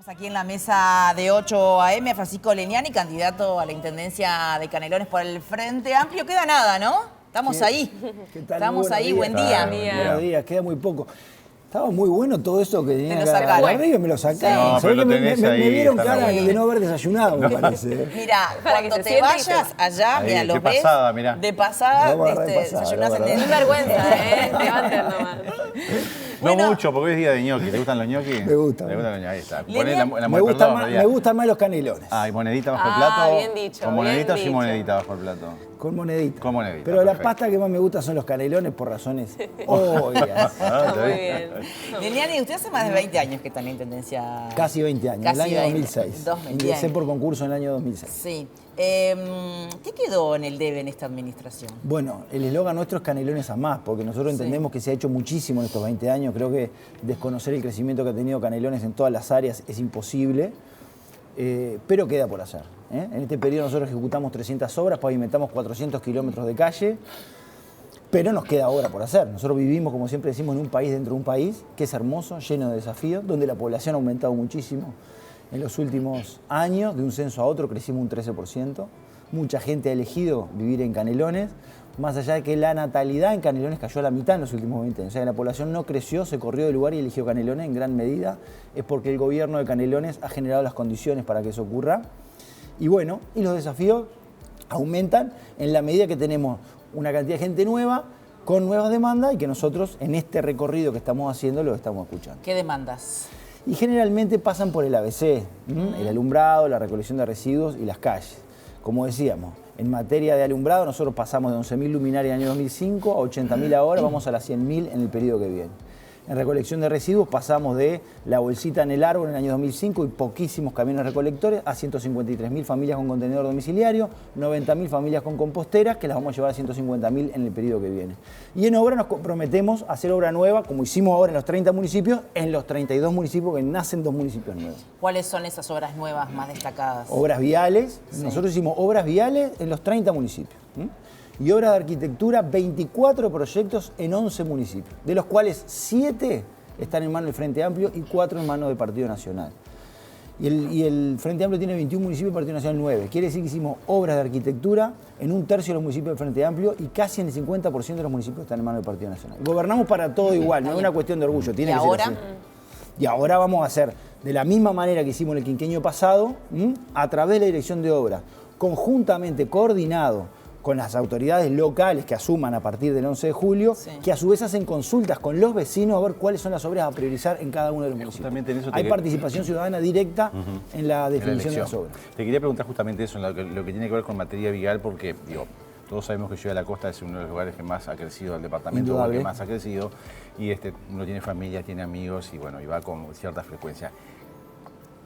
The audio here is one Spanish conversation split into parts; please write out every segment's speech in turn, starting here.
Aquí en la mesa de 8 AM a Francisco Leniani, candidato a la intendencia de Canelones por el Frente Amplio. Queda nada, ¿no? Estamos ahí. ¿Qué tal? Estamos ahí, buen día. Buenos días, queda muy poco. Estaba muy bueno todo esto que tenía Te lo sacaron. arriba y me lo sacaron. No, ¿Sabés pero que lo tenés me ahí, vieron está cara bueno. de no haber desayunado, me parece. Mira, Para que cuando se te siente y vayas allá, Ahí, mira, qué los ves. pasada, mirá. De pasada, Vamos a agarrar de pasada, desayunás vamos a en Sin el... vergüenza, Levanten nomás. Bueno. No mucho, porque hoy es día de ñoqui. ¿Te gustan los ñoqui? Me gustan. ¿Te gustan los ñoqui? Ahí está. Lenian, Poné la Me gustan perdón, más los canelones. Ah, ¿y monedita bajo el Ah, plato? bien dicho, ¿Con monedita o bien sin dicho. monedita bajo el plato? Con monedita. Con monedita, Pero la perfecto. pasta que más me gusta son los canelones por razones obvias. Está muy bien. Leniani, usted hace más de 20 años que está en la intendencia. Casi 20 años, Casi el año 20. 2006. 2000, Ingresé bien. por concurso en el año 2006. Sí. ¿Qué quedó en el debe en esta administración? Bueno, el eslogan nuestro es Canelones a más, porque nosotros entendemos que se ha hecho muchísimo en estos 20 años. Creo que desconocer el crecimiento que ha tenido Canelones en todas las áreas es imposible, pero queda por hacer. En este periodo nosotros ejecutamos 300 obras, pavimentamos 400 kilómetros de calle, pero nos queda obra por hacer. Nosotros vivimos, como siempre decimos, en un país dentro de un país que es hermoso, lleno de desafíos, donde la población ha aumentado muchísimo. En los últimos años, de un censo a otro, crecimos un 13%. Mucha gente ha elegido vivir en Canelones, más allá de que la natalidad en Canelones cayó a la mitad en los últimos 20 años. O sea, que la población no creció, se corrió del lugar y eligió Canelones en gran medida. Es porque el gobierno de Canelones ha generado las condiciones para que eso ocurra. Y bueno, y los desafíos aumentan en la medida que tenemos una cantidad de gente nueva, con nuevas demandas y que nosotros en este recorrido que estamos haciendo lo estamos escuchando. ¿Qué demandas? Y generalmente pasan por el ABC, el alumbrado, la recolección de residuos y las calles. Como decíamos, en materia de alumbrado nosotros pasamos de 11.000 luminarias en el año 2005 a 80.000 ahora, vamos a las 100.000 en el periodo que viene. En recolección de residuos pasamos de la bolsita en el árbol en el año 2005 y poquísimos camiones recolectores a 153.000 familias con contenedor domiciliario, 90.000 familias con composteras, que las vamos a llevar a 150.000 en el periodo que viene. Y en obra nos comprometemos a hacer obra nueva, como hicimos ahora en los 30 municipios, en los 32 municipios que nacen 2 municipios nuevos. ¿Cuáles son esas obras nuevas más destacadas? Obras viales, Sí. nosotros hicimos obras viales en los 30 municipios. Y obras de arquitectura, 24 proyectos en 11 municipios, de los cuales 7 están en manos del Frente Amplio y 4 en manos del Partido Nacional. Y el Frente Amplio tiene 21 municipios y el Partido Nacional 9. Quiere decir que hicimos obras de arquitectura en un tercio de los municipios del Frente Amplio y casi en el 50% de los municipios están en manos del Partido Nacional. Gobernamos para todo igual, no es una cuestión de orgullo, tiene ¿Y que ser ahora? así. Y ahora vamos a hacer de la misma manera que hicimos en el quinquenio pasado, a través de la dirección de obra, conjuntamente coordinado con las autoridades locales que asuman a partir del 11 de julio, Sí. que a su vez hacen consultas con los vecinos a ver cuáles son las obras a priorizar en cada uno de los municipios. Justamente en eso te Hay que- participación ciudadana directa en la En la definición de las elección. obras. Te quería preguntar justamente eso, en lo que tiene que ver con materia vial, porque digo, todos sabemos que Ciudad de la Costa es uno de los lugares que más ha crecido, el departamento Indudable. que más ha crecido, y uno tiene familia, tiene amigos y bueno, y va con cierta frecuencia.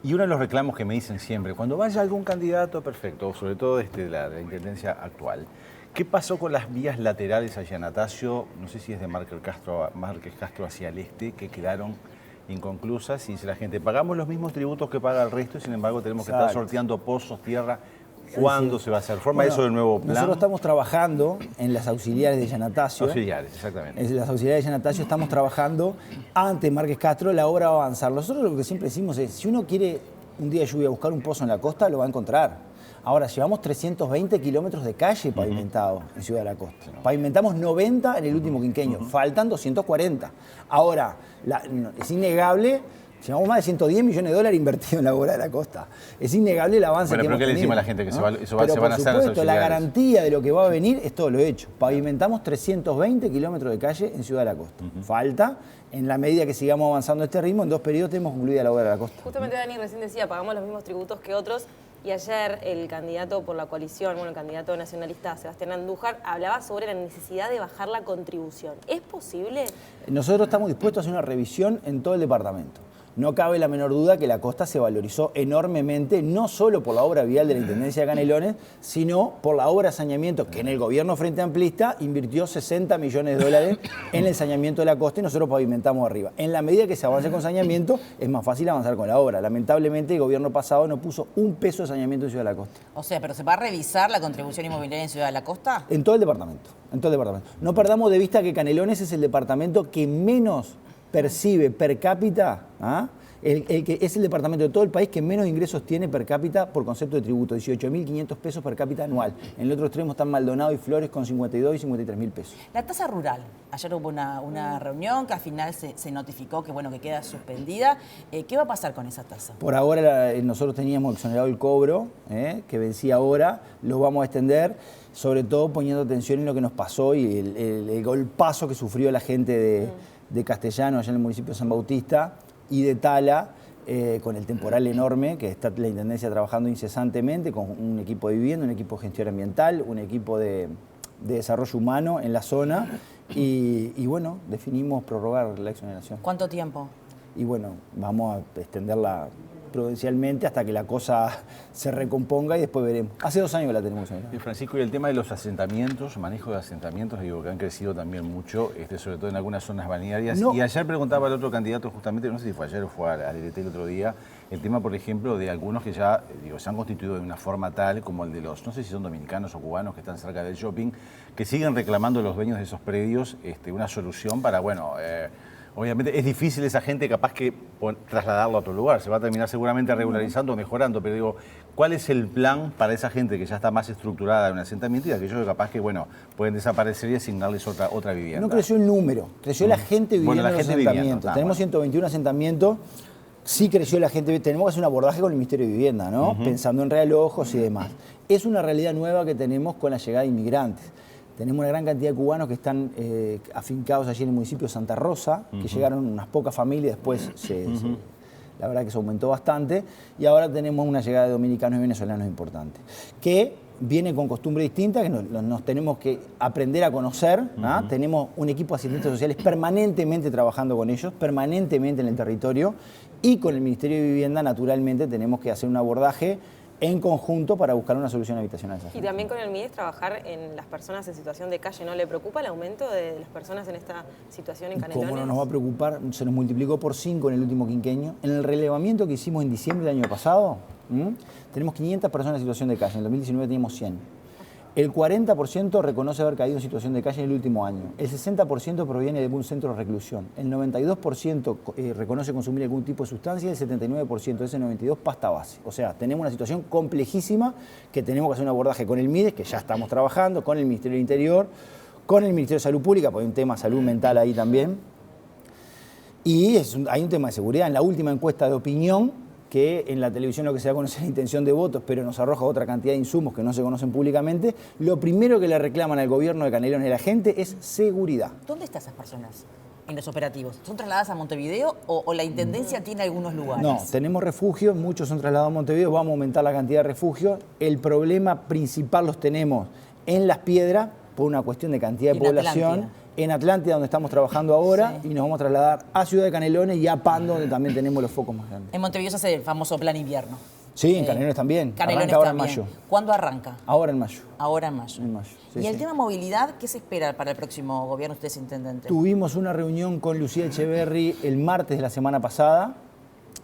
Y uno de los reclamos que me dicen siempre, cuando vaya algún candidato, perfecto, sobre todo de la intendencia actual, ¿qué pasó con las vías laterales hacia Natacio? No sé si es de Márquez Castro hacia el este, que quedaron inconclusas y dice la gente, pagamos los mismos tributos que paga el resto y sin embargo tenemos que estar Exacto. sorteando pozos, tierra. ¿Cuándo Sí. se va a hacer? ¿Forma Bueno, eso del nuevo plan? Nosotros estamos trabajando en las auxiliares de Yanatacio. Auxiliares, exactamente. En las auxiliares de Yanatacio estamos trabajando ante Márquez Castro, la obra va a avanzar. Nosotros lo que siempre decimos es, si uno quiere un día de lluvia buscar un pozo en la costa, lo va a encontrar. Ahora, llevamos 320 kilómetros de calle pavimentados en Ciudad de la Costa. Pavimentamos 90 en el último quinquenio, faltan 240. Ahora, es innegable, llevamos más de 110 millones de dólares invertidos en la obra de la costa. Es innegable el avance Bueno, que pero hemos ¿qué le decimos tenido, a la gente? Que ¿no? se Pero van a por hacer las supuesto, la auxiliares. garantía de lo que va a venir es todo lo hecho. Pavimentamos 320 kilómetros de calle en Ciudad de la Costa. Falta, en la medida que sigamos avanzando a este ritmo, en 2 periodos tenemos concluida la obra de la costa. Justamente Dani recién decía, pagamos los mismos tributos que otros. Y ayer el candidato por la coalición, el candidato nacionalista Sebastián Andújar, hablaba sobre la necesidad de bajar la contribución. ¿Es posible? Nosotros estamos dispuestos a hacer una revisión en todo el departamento. No cabe la menor duda que la costa se valorizó enormemente, no solo por la obra vial de la Intendencia de Canelones, sino por la obra de saneamiento, que en el gobierno Frente Amplista invirtió 60 millones de dólares en el saneamiento de la costa y nosotros pavimentamos arriba. En la medida que se avance con saneamiento, es más fácil avanzar con la obra. Lamentablemente, el gobierno pasado no puso un peso de saneamiento en Ciudad de la Costa. O sea, ¿pero se va a revisar la contribución inmobiliaria en Ciudad de la Costa? En todo el departamento, en todo el departamento. No perdamos de vista que Canelones es el departamento que menos percibe per cápita que es el departamento de todo el país que menos ingresos tiene per cápita por concepto de tributo, 18.500 pesos per cápita anual. En el otro extremo están Maldonado y Flores con 52 y 53.000 pesos. La tasa rural. Ayer hubo una reunión que al final se notificó que, bueno, que queda suspendida. ¿Qué va a pasar con esa tasa? Por ahora nosotros teníamos exonerado el cobro, que vencía ahora, lo vamos a extender, sobre todo poniendo atención en lo que nos pasó y el golpazo que sufrió la gente de Castellano, allá en el municipio de San Bautista, y de Tala, con el temporal enorme, que está la Intendencia trabajando incesantemente, con un equipo de vivienda, un equipo de gestión ambiental, un equipo de desarrollo humano en la zona, y bueno, definimos prorrogar la exoneración. ¿Cuánto tiempo? Y bueno, vamos a extenderla prudencialmente hasta que la cosa se recomponga y después veremos. Hace 2 años que la tenemos. Francisco, y el tema de los asentamientos, manejo de asentamientos, digo que han crecido también mucho, sobre todo en algunas zonas balnearias. No. Y ayer preguntaba al otro candidato justamente, no sé si fue ayer o fue al DRT el otro día, el tema, por ejemplo, de algunos que ya se han constituido de una forma tal, como el de los, no sé si son dominicanos o cubanos que están cerca del shopping, que siguen reclamando a los dueños de esos predios una solución para, bueno... obviamente es difícil esa gente capaz que trasladarlo a otro lugar, se va a terminar seguramente regularizando o mejorando, pero digo, ¿cuál es el plan para esa gente que ya está más estructurada en un asentamiento y aquellos que capaz que, bueno, pueden desaparecer y asignarles otra vivienda? No creció el número, creció la gente viviendo en los asentamientos. Tenemos 121 asentamientos, sí creció la gente, tenemos que hacer un abordaje con el Ministerio de Vivienda, ¿no? Pensando en realojos y demás. Es una realidad nueva que tenemos con la llegada de inmigrantes. Tenemos una gran cantidad de cubanos que están afincados allí en el municipio de Santa Rosa, que llegaron unas pocas familias, después la verdad que se aumentó bastante, y ahora tenemos una llegada de dominicanos y venezolanos importante, que viene con costumbre distinta, que nos tenemos que aprender a conocer. Tenemos un equipo de asistentes sociales permanentemente trabajando con ellos, permanentemente en el territorio, y con el Ministerio de Vivienda, naturalmente, tenemos que hacer un abordaje en conjunto para buscar una solución habitacional. Y también con el MIDES trabajar en las personas en situación de calle. ¿No le preocupa el aumento de las personas en esta situación en Canelones? ¿Cómo no nos va a preocupar? Se nos multiplicó por 5 en el último quinquenio. En el relevamiento que hicimos en diciembre del año pasado, tenemos 500 personas en situación de calle. En el 2019 teníamos 100. El 40% reconoce haber caído en situación de calle en el último año. El 60% proviene de algún centro de reclusión. El 92% reconoce consumir algún tipo de sustancia y el 79% de ese 92% pasta base. O sea, tenemos una situación complejísima que tenemos que hacer un abordaje con el MIDES, que ya estamos trabajando, con el Ministerio del Interior, con el Ministerio de Salud Pública, porque hay un tema de salud mental ahí también. Y hay un tema de seguridad. En la última encuesta de opinión, que en la televisión lo que se da a conocer es la intención de votos, pero nos arroja otra cantidad de insumos que no se conocen públicamente, lo primero que le reclaman al gobierno de Canelones y a la gente es seguridad. ¿Dónde están esas personas en los operativos? ¿Son trasladadas a Montevideo o la Intendencia tiene algunos lugares? No, tenemos refugios, muchos son trasladados a Montevideo, vamos a aumentar la cantidad de refugios. El problema principal los tenemos en Las Piedras, por una cuestión de cantidad de población. Atlántida. En Atlántida, donde estamos trabajando ahora, y nos vamos a trasladar a Ciudad de Canelones y a Pando, donde también tenemos los focos más grandes. En Montevideo se hace el famoso plan invierno. Sí, en Canelones también. Canelones arranca ahora también. en mayo. ¿Cuándo arranca? Ahora en mayo. Ahora en mayo. En mayo, sí, ¿Y el sí. tema movilidad, qué se espera para el próximo gobierno, ustedes, intendente? Tuvimos una reunión con Lucía Echeverri el martes de la semana pasada.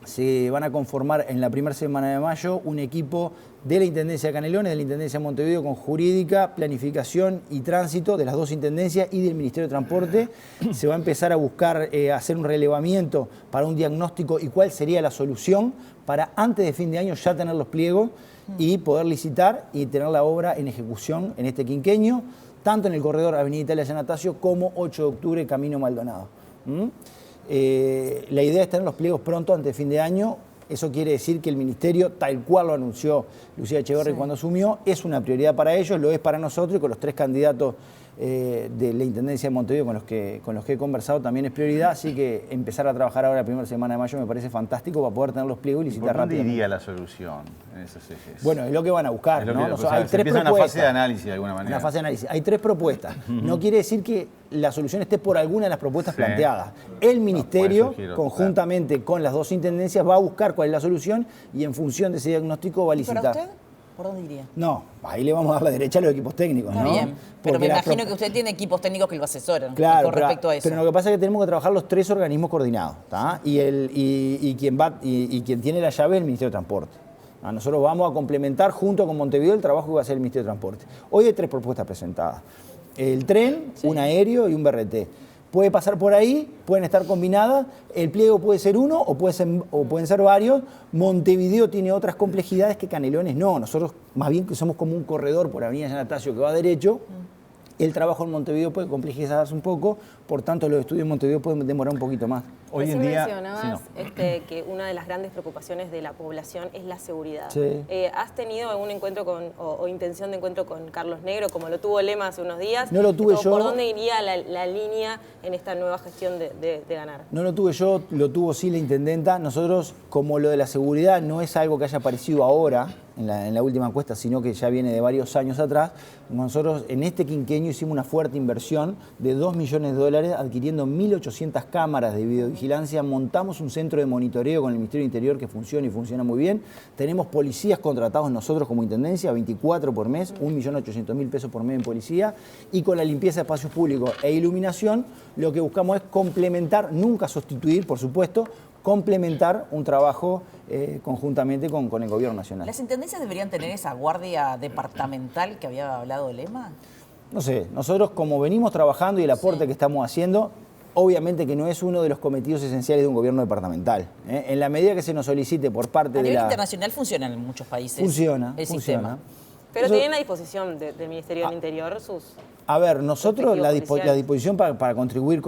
Se van a conformar en la primera semana de mayo un equipo de la Intendencia de Canelones, de la Intendencia de Montevideo, con jurídica, planificación y tránsito de las dos intendencias y del Ministerio de Transporte. Se va a empezar a buscar hacer un relevamiento para un diagnóstico y cuál sería la solución para antes de fin de año ya tener los pliegos y poder licitar y tener la obra en ejecución en este quinquenio, tanto en el corredor Avenida Italia San Anastasio como 8 de octubre Camino Maldonado. La idea es tener los pliegos pronto, antes de fin de año. Eso quiere decir que el Ministerio, tal cual lo anunció Lucía Echeverri cuando asumió, es una prioridad para ellos, lo es para nosotros, y con los 3 candidatos de la Intendencia de Montevideo con los que he conversado también es prioridad, así que empezar a trabajar ahora la primera semana de mayo me parece fantástico para poder tener los pliegos y licitar rápido. ¿Por dónde iría la solución en esos ejes? Bueno, es lo que van a buscar, Es lo ¿no? que- O o sea, sea, hay se 3 empieza propuestas. una fase de análisis de alguna manera. Una fase de análisis. Hay 3 propuestas. No quiere decir que la solución esté por alguna de las propuestas Sí. planteadas. El Ministerio, por eso quiero- conjuntamente con las 2 intendencias, va a buscar cuál es la solución y en función de ese diagnóstico va a ¿Y licitar. para usted? ¿Por dónde iría? No, ahí le vamos a dar la derecha a los equipos técnicos, Está ¿no? bien, pero me Porque las imagino que usted tiene equipos técnicos que lo asesoran Claro, con respecto a eso. pero lo que pasa es que tenemos que trabajar los 3 organismos coordinados, ¿tá? Y quien tiene la llave es el Ministerio de Transporte. Nosotros vamos a complementar junto con Montevideo el trabajo que va a hacer el Ministerio de Transporte. Hoy hay 3 propuestas presentadas. El tren, un aéreo y un BRT. Puede pasar por ahí, pueden estar combinadas, el pliego puede ser uno o pueden ser varios. Montevideo tiene otras complejidades que Canelones no. Nosotros más bien que somos como un corredor por Avenida San Anastasio que va derecho. El trabajo en Montevideo puede complejizarse un poco, por tanto los estudios en Montevideo pueden demorar un poquito más. Hoy en día... mencionabas que una de las grandes preocupaciones de la población es la seguridad. Sí. ¿Has tenido algún encuentro o intención de encuentro con Carlos Negro, como lo tuvo Lema hace unos días? No lo tuve yo. ¿Por dónde iría la línea en esta nueva gestión de ganar? No lo tuve yo, lo tuvo sí la intendenta. Nosotros, como lo de la seguridad no es algo que haya aparecido ahora, en la última encuesta, sino que ya viene de varios años atrás, nosotros en este quinquenio hicimos una fuerte inversión de $2 millones adquiriendo 1.800 cámaras de videovigilancia, montamos un centro de monitoreo con el Ministerio del Interior que funciona y funciona muy bien, tenemos policías contratados nosotros como Intendencia, 24 por mes, 1.800.000 pesos por mes en policía, y con la limpieza de espacios públicos e iluminación, lo que buscamos es complementar, nunca sustituir, por supuesto, complementar un trabajo conjuntamente con el Gobierno Nacional. ¿Las intendencias deberían tener esa guardia departamental que había hablado Lema? No sé, nosotros como venimos trabajando y el aporte que estamos haciendo, obviamente que no es uno de los cometidos esenciales de un gobierno departamental. En la medida que se nos solicite por parte A de nivel la... internacional funciona en muchos países. Funciona, el funciona. sistema. Pero Eso- tienen a disposición del Ministerio del Interior sus... A ver, nosotros la policiales. disposición para contribuir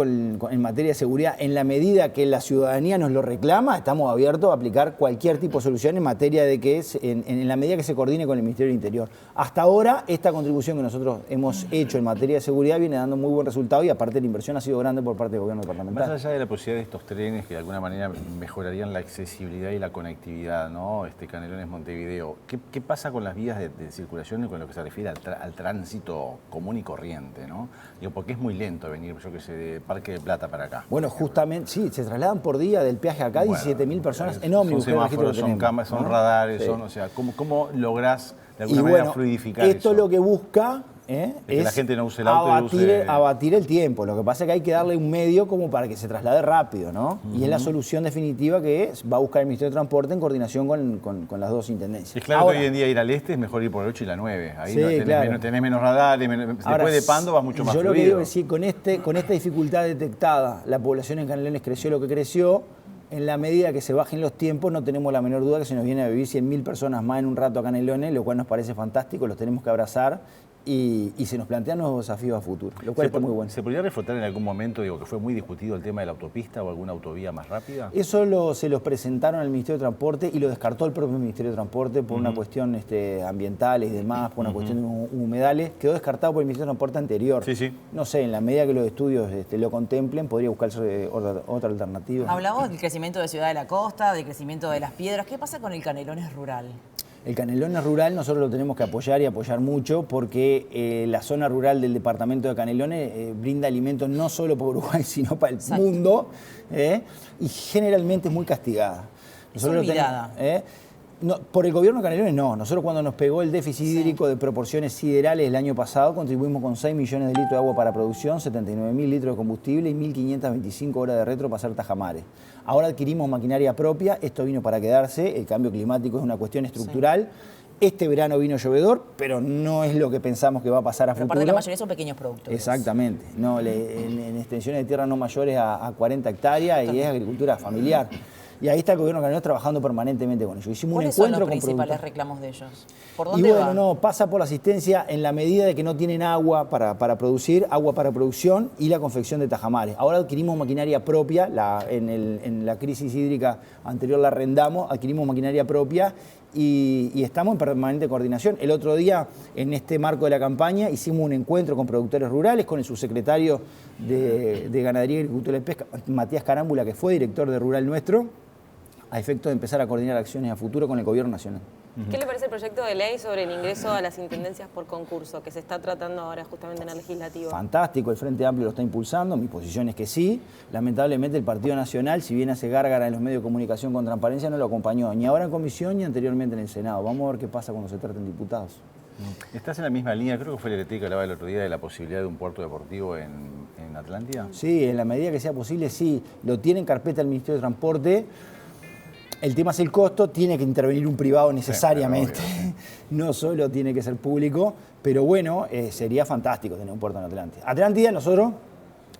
en materia de seguridad, en la medida que la ciudadanía nos lo reclama, estamos abiertos a aplicar cualquier tipo de solución en materia de que en la medida que se coordine con el Ministerio del Interior. Hasta ahora, esta contribución que nosotros hemos hecho en materia de seguridad viene dando muy buen resultado y aparte la inversión ha sido grande por parte del gobierno departamental. Más allá de la posibilidad de estos trenes que de alguna manera mejorarían la accesibilidad y la conectividad, ¿no? Canelones Montevideo, ¿qué pasa con las vías de circulación y con lo que se refiere al tránsito común y corriente, ¿no? Digo, porque es muy lento venir, yo que sé, de Parque de Plata para acá. Bueno, justamente, sí, se trasladan por día del peaje acá Bueno, 17.000 personas en ómnibus. Son que es el registro semáforos, que son tenemos, cámaras, son ¿no? radares, Sí. o sea, ¿cómo lográs de Y alguna manera bueno, fluidificar esto eso? lo que busca que la gente no use el auto y use... abatir el tiempo. Lo que pasa es que hay que darle un medio como para que se traslade rápido, ¿no? Y es la solución definitiva que va a buscar el Ministerio de Transporte en coordinación con las dos intendencias. Es claro Ahora, que hoy en día ir al este es mejor ir por el 8 y la 9. Ahí Sí, no tenés, claro. tenés menos radares, ahora, después de Pando vas mucho más yo fluido. lo que digo es que con esta dificultad detectada, la población en Canelones creció lo que creció. En la medida que se bajen los tiempos, no tenemos la menor duda que se nos viene a vivir 100.000 personas más en un rato a Canelones, lo cual nos parece fantástico, los tenemos que abrazar y se nos plantean nuevos desafíos a futuro, lo cual está muy bueno. ¿Se podría reflotar en algún momento, digo, que fue muy discutido el tema de la autopista o alguna autovía más rápida? Eso se los presentaron al Ministerio de Transporte y lo descartó el propio Ministerio de Transporte por una cuestión ambiental y demás, por una cuestión de humedales. Quedó descartado por el Ministerio de Transporte anterior. Sí, sí. No sé, en la medida que los estudios lo contemplen, podría buscarse otra alternativa. Hablamos del crecimiento de Ciudad de la Costa, del crecimiento de las piedras. ¿Qué pasa con el Canelones rural? El Canelones rural nosotros lo tenemos que apoyar y apoyar mucho porque la zona rural del departamento de Canelones brinda alimentos no solo para Uruguay, sino para el mundo y generalmente es muy castigada. Nosotros lo olvidada. No, por el gobierno de Canelones no. Nosotros cuando nos pegó el déficit hídrico de proporciones siderales el año pasado, contribuimos con 6 millones de litros de agua para producción, 79.000 litros de combustible y 1.525 horas de retro para hacer tajamares. Ahora adquirimos maquinaria propia, esto vino para quedarse, el cambio climático es una cuestión estructural. Este verano vino llovedor, pero no es lo que pensamos que va a pasar a Pero futuro. aparte la mayoría son pequeños productores. Exactamente. No, en extensiones de tierra no mayores a 40 hectáreas y es agricultura familiar. Y ahí está el gobierno canario trabajando permanentemente con ellos. Hicimos un ¿Cuáles son encuentro los con principales productores. reclamos de ellos? ¿Por Y dónde bueno, va? no, pasa por la asistencia en la medida de que no tienen agua para producir, agua para producción y la confección de tajamares. Ahora adquirimos maquinaria propia, en la crisis hídrica anterior la arrendamos, adquirimos maquinaria propia y estamos en permanente coordinación. El otro día, en este marco de la campaña, hicimos un encuentro con productores rurales, con el subsecretario de Ganadería, Agricultura y Pesca, Matías Carámbula, que fue director de Rural Nuestro, a efecto de empezar a coordinar acciones a futuro con el gobierno nacional. ¿Qué le parece el proyecto de ley sobre el ingreso a las intendencias por concurso que se está tratando ahora justamente en el legislativo? Fantástico, el Frente Amplio lo está impulsando, mi posición es que sí. Lamentablemente el Partido Nacional, si bien hace gárgara en los medios de comunicación con transparencia, no lo acompañó, ni ahora en comisión ni anteriormente en el Senado. Vamos a ver qué pasa cuando se traten diputados. ¿Estás en la misma línea? Creo que fue el ERT que hablaba el otro día de la posibilidad de un puerto deportivo en Atlántida. Sí, en la medida que sea posible, sí. Lo tiene en carpeta el Ministerio de Transporte. El tema es el costo, tiene que intervenir un privado necesariamente, Sí, no solo tiene que ser público, pero bueno, sería fantástico tener un puerto en Atlántida. Atlántida nosotros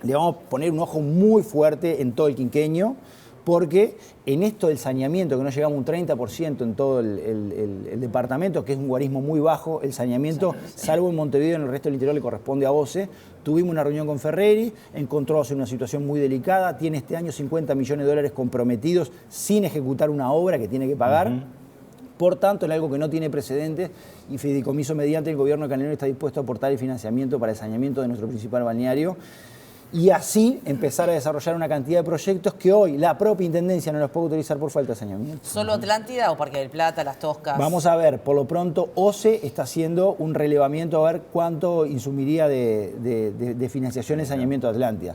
le vamos a poner un ojo muy fuerte en todo el quinquenio, porque en esto del saneamiento, que no llegamos a un 30% en todo el departamento, que es un guarismo muy bajo, el saneamiento, salvo en Montevideo, en el resto del interior le corresponde a OCE. Tuvimos una reunión con Ferreri, encontró OCE una situación muy delicada, tiene este año 50 millones de dólares comprometidos sin ejecutar una obra que tiene que pagar. Por tanto, es algo que no tiene precedentes y fideicomiso mediante el gobierno de Canelones está dispuesto a aportar el financiamiento para el saneamiento de nuestro principal balneario y así empezar a desarrollar una cantidad de proyectos que hoy la propia Intendencia no los puede autorizar por falta de saneamiento. ¿Solo Atlántida o Parque del Plata, Las Toscas? Vamos a ver, por lo pronto OCE está haciendo un relevamiento a ver cuánto insumiría de financiación el saneamiento de Atlántida.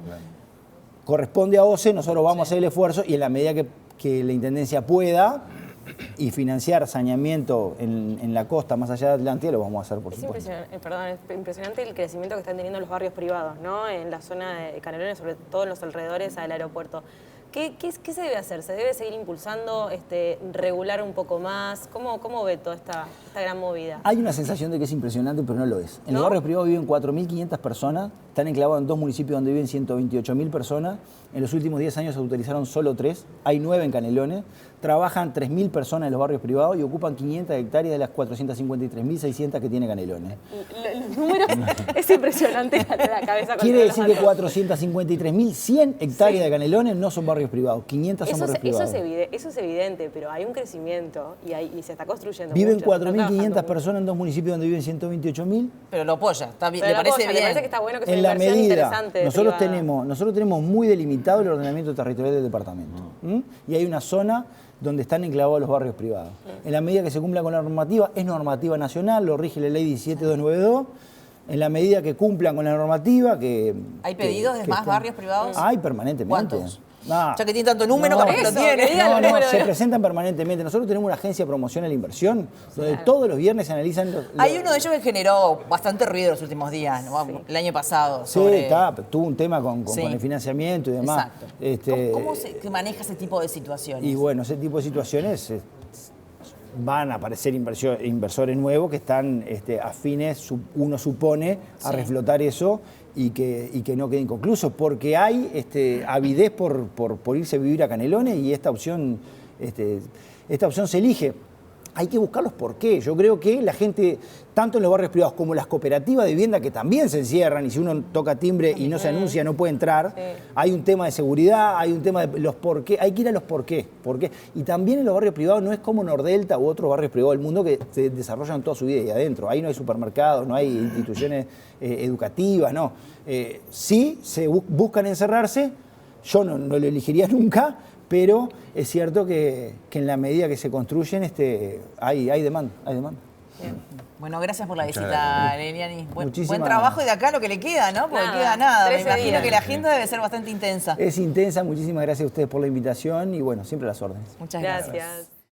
Corresponde a OCE, nosotros vamos a hacer el esfuerzo y en la medida que la Intendencia pueda y financiar saneamiento en la costa más allá de Atlántida, lo vamos a hacer, por supuesto. Es impresionante el crecimiento que están teniendo los barrios privados, ¿no? En la zona de Canelones, sobre todo en los alrededores al aeropuerto. ¿Qué se debe hacer? ¿Se debe seguir impulsando, regular un poco más? ¿Cómo ve toda esta gran movida? Hay una sensación de que es impresionante, pero no lo es. En los barrios privados viven 4.500 personas, están enclavados en 2 municipios donde viven 128.000 personas. En los últimos 10 años se autorizaron solo 3, hay 9 en Canelones. Trabajan 3.000 personas en los barrios privados y ocupan 500 hectáreas de las 453.600 que tiene Canelones. Los números es impresionante la cabeza. Quiere decir que 453.100 hectáreas de Canelones no son barrios privados, 500 son barrios privados. Eso es evidente, pero hay un crecimiento y se está construyendo. Viven 4.500 personas en 2 municipios donde viven 128.000. Pero lo apoya, está bien, Pero le parece apoya, bien. Le parece que está bueno, que es En una la inversión medida, interesante. nosotros tenemos muy delimitado el ordenamiento territorial del departamento. Y hay una zona donde están enclavados los barrios privados. En la medida que se cumpla con la normativa, es normativa nacional, lo rige la ley 17292. En la medida que cumplan con la normativa, que... ¿Hay pedidos de más barrios privados? Hay permanentemente. ¿Cuántos? No. Ya que tiene tanto número, capaz que lo tiene. Se presentan permanentemente. Nosotros tenemos una agencia de promoción a la inversión, donde todos los viernes se analizan... Hay uno de ellos que generó bastante ruido los últimos días, ¿no? El año pasado. Sí, sobre... tuvo un tema con el financiamiento y demás. Exacto. ¿Cómo se maneja ese tipo de situaciones? Y bueno, ese tipo de situaciones van a aparecer inversores nuevos que están afines, uno supone, a reflotar eso y que no quede inconcluso, porque hay avidez por irse a vivir a Canelones y esta opción se elige. Hay que buscar los porqués. Yo creo que la gente, tanto en los barrios privados como las cooperativas de vivienda, que también se encierran y si uno toca timbre y no se anuncia no puede entrar, hay un tema de seguridad, hay un tema de los porqués, hay que ir a los porqués. Y también en los barrios privados no es como Nordelta u otros barrios privados del mundo que se desarrollan toda su vida ahí adentro. Ahí no hay supermercados, no hay instituciones educativas, no. Sí se buscan encerrarse, yo no lo elegiría nunca, pero es cierto que en la medida que se construyen hay demanda. Bien. Bueno, gracias por la visita, Leliani. Buen trabajo y de acá lo que le queda, ¿no? Porque queda nada. Me imagino que la agenda debe ser bastante intensa. Es intensa, muchísimas gracias a ustedes por la invitación y bueno, siempre a las órdenes. Muchas gracias.